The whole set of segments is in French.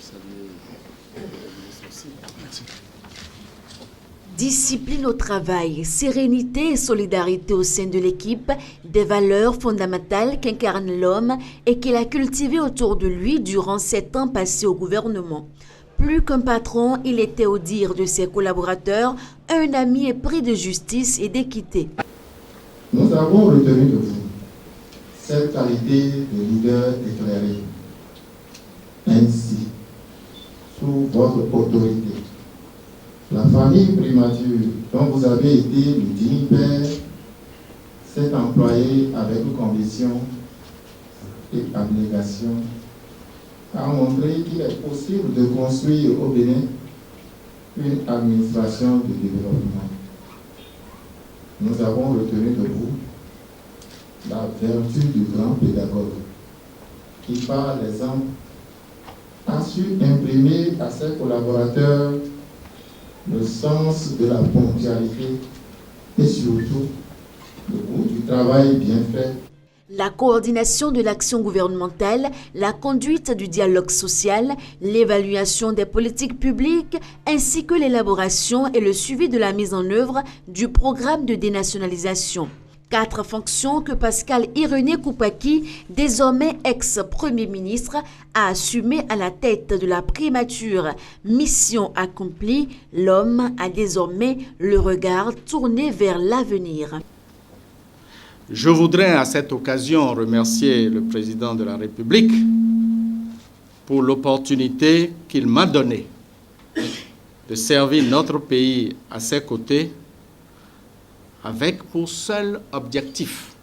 saluer le ministre aussi. Merci. Discipline au travail, sérénité et solidarité au sein de l'équipe, des valeurs fondamentales qu'incarne l'homme et qu'il a cultivées autour de lui durant 7 ans passés au gouvernement. Plus qu'un patron, il était, au dire de ses collaborateurs, un ami épris de justice et d'équité. Nous avons retenu de vous cette qualité de leader éclairé, ainsi, sous votre autorité. La famille primature dont vous avez été le digne père s'est employée avec conviction et abnégation à montrer qu'il est possible de construire au Bénin une administration de développement. Nous avons retenu de vous la vertu du grand pédagogue qui, par l'exemple, a su imprimer à ses collaborateurs le sens de la ponctualité et surtout le goût du travail bien fait. La coordination de l'action gouvernementale, la conduite du dialogue social, l'évaluation des politiques publiques, ainsi que l'élaboration et le suivi de la mise en œuvre du programme de dénationalisation. 4 fonctions que Pascal Irénée Koupaki, désormais ex-premier ministre, a assumées à la tête de la primature. Mission accomplie, l'homme a désormais le regard tourné vers l'avenir. Je voudrais à cette occasion remercier le président de la République pour l'opportunité qu'il m'a donnée de servir notre pays à ses côtés avec pour seul objectif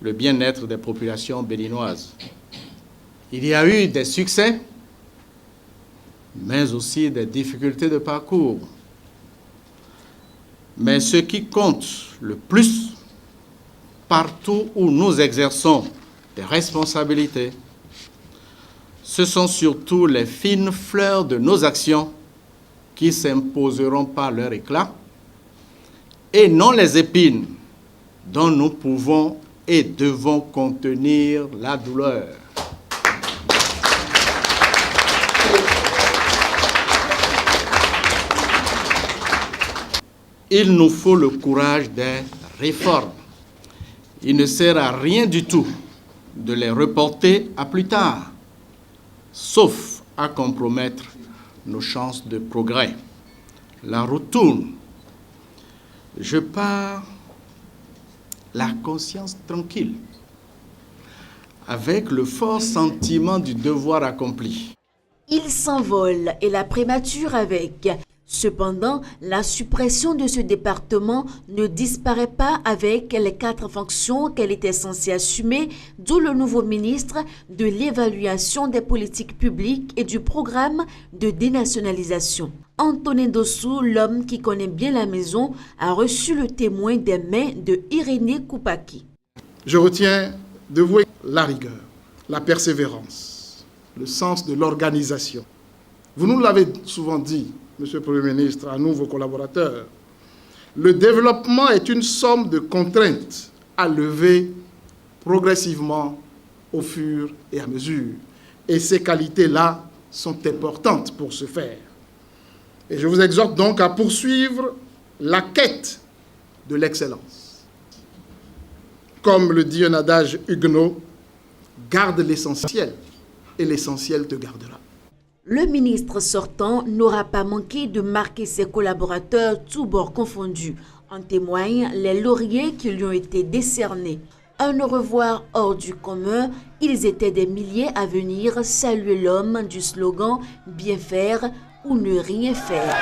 le bien-être des populations béninoises. Il y a eu des succès, mais aussi des difficultés de parcours. Mais ce qui compte le plus, partout où nous exerçons des responsabilités, ce sont surtout les fines fleurs de nos actions qui s'imposeront par leur éclat, et non les épines dont nous pouvons et devons contenir la douleur. Il nous faut le courage des réformes. Il ne sert à rien du tout de les reporter à plus tard, sauf à compromettre nos chances de progrès. La route tourne. Je pars la conscience tranquille, avec le fort sentiment du devoir accompli. Il s'envole et la primature avec. Cependant, la suppression de ce département ne disparaît pas avec les 4 fonctions qu'elle était censée assumer, d'où le nouveau ministre de l'évaluation des politiques publiques et du programme de dénationalisation. Antonin Dossou, l'homme qui connaît bien la maison, a reçu le témoin des mains de Irénée Koupaki. Je retiens de vous la rigueur, la persévérance, le sens de l'organisation. Vous nous l'avez souvent dit, Monsieur le Premier ministre, à nous, vos collaborateurs, le développement est une somme de contraintes à lever progressivement au fur et à mesure. Et ces qualités-là sont importantes pour ce faire. Et je vous exhorte donc à poursuivre la quête de l'excellence. Comme le dit un adage huguenot, garde l'essentiel et l'essentiel te gardera. Le ministre sortant n'aura pas manqué de marquer ses collaborateurs tous bords confondus. En témoignent les lauriers qui lui ont été décernés. Un au revoir hors du commun, ils étaient des milliers à venir saluer l'homme du slogan « Bien faire ou ne rien faire ».